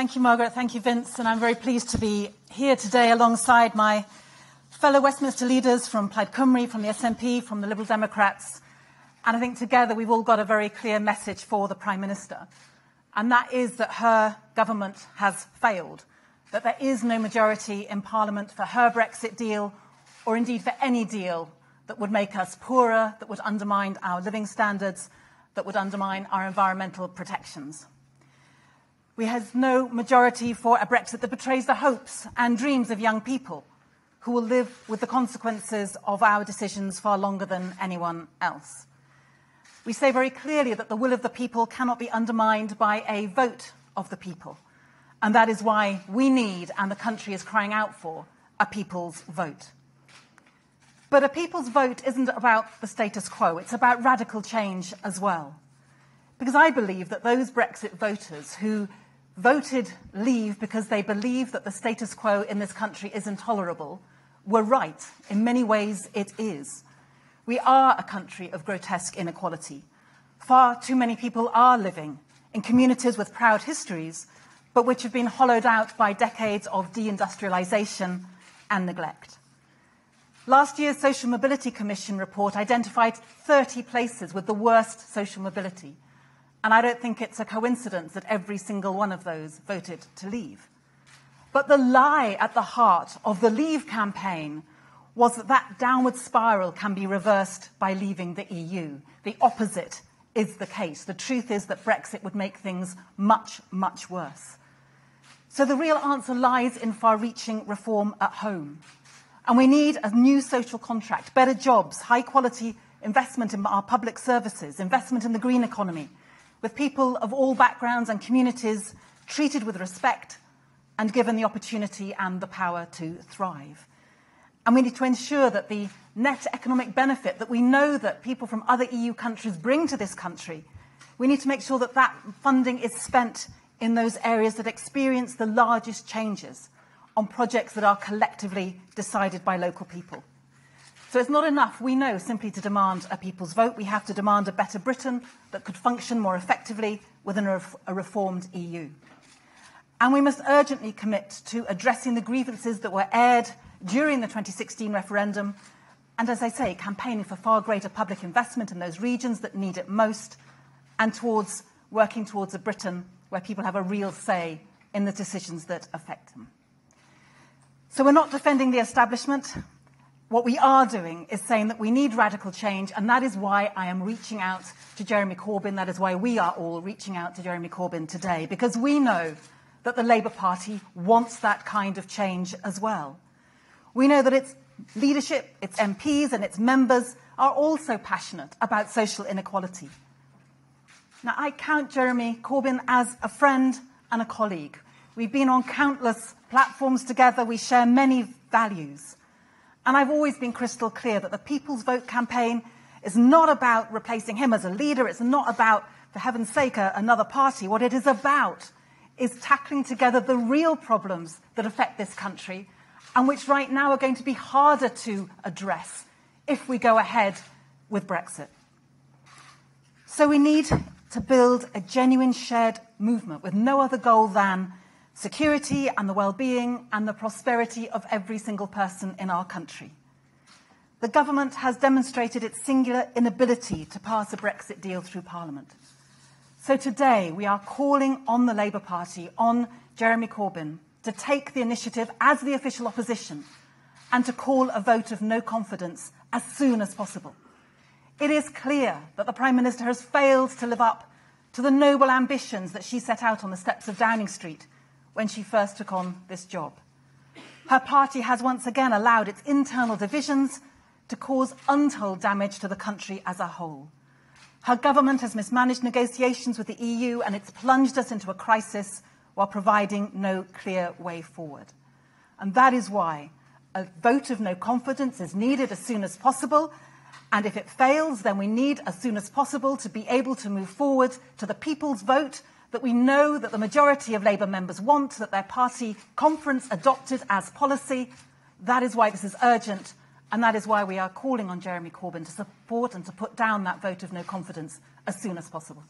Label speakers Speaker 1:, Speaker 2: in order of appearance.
Speaker 1: Thank you, Margaret. Thank you, Vince. And I'm very pleased to be here today alongside my fellow Westminster leaders from Plaid Cymru, from the SNP, from the Liberal Democrats. And I think together we've all got a very clear message for the Prime Minister. And that is that her government has failed, that there is no majority in Parliament for her Brexit deal, or indeed for any deal that would make us poorer, that would undermine our living standards, that would undermine our environmental protections. We have no majority for a Brexit that betrays the hopes and dreams of young people who will live with the consequences of our decisions far longer than anyone else. We say very clearly that the will of the people cannot be undermined by a vote of the people. And that is why we need, and the country is crying out for, a people's vote. But a people's vote isn't about the status quo. It's about radical change as well. Because I believe that those Brexit voters who voted leave because they believe that the status quo in this country is intolerable were right. In many ways, it is. We are a country of grotesque inequality. Far too many people are living in communities with proud histories, but which have been hollowed out by decades of deindustrialisation and neglect. Last year's Social Mobility Commission report identified 30 places with the worst social mobility. And I don't think it's a coincidence that every single one of those voted to leave. But the lie at the heart of the Leave campaign was that that downward spiral can be reversed by leaving the EU. The opposite is the case. The truth is that Brexit would make things much, much worse. So the real answer lies in far-reaching reform at home. And we need a new social contract, better jobs, high-quality investment in our public services, investment in the green economy, with people of all backgrounds and communities treated with respect and given the opportunity and the power to thrive. And we need to ensure that the net economic benefit that we know that people from other EU countries bring to this country, we need to make sure that that funding is spent in those areas that experience the largest changes on projects that are collectively decided by local people. So it's not enough, we know, simply to demand a people's vote. We have to demand a better Britain that could function more effectively within a reformed EU. And we must urgently commit to addressing the grievances that were aired during the 2016 referendum, and as I say, campaigning for far greater public investment in those regions that need it most, and towards working towards a Britain where people have a real say in the decisions that affect them. So we're not defending the establishment. What we are doing is saying that we need radical change, and that is why I am reaching out to Jeremy Corbyn. That is why we are all reaching out to Jeremy Corbyn today, because we know that the Labour Party wants that kind of change as well. We know that its leadership, its MPs and its members are also passionate about social inequality. Now, I count Jeremy Corbyn as a friend and a colleague. We've been on countless platforms together. We share many values. And I've always been crystal clear that the People's Vote campaign is not about replacing him as a leader. It's not about, for heaven's sake, another party. What it is about is tackling together the real problems that affect this country and which right now are going to be harder to address if we go ahead with Brexit. So we need to build a genuine shared movement with no other goal than security and the well-being and the prosperity of every single person in our country. The government has demonstrated its singular inability to pass a Brexit deal through Parliament. So today we are calling on the Labour Party, on Jeremy Corbyn, to take the initiative as the official opposition and to call a vote of no confidence as soon as possible. It is clear that the Prime Minister has failed to live up to the noble ambitions that she set out on the steps of Downing Street when she first took on this job. Her party has once again allowed its internal divisions to cause untold damage to the country as a whole. Her government has mismanaged negotiations with the EU and it's plunged us into a crisis while providing no clear way forward. And that is why a vote of no confidence is needed as soon as possible. And if it fails, then we need as soon as possible to be able to move forward to the people's vote that we know that the majority of Labour members want, that their party conference adopted as policy. That is why this is urgent, and that is why we are calling on Jeremy Corbyn to support and to put down that vote of no confidence as soon as possible.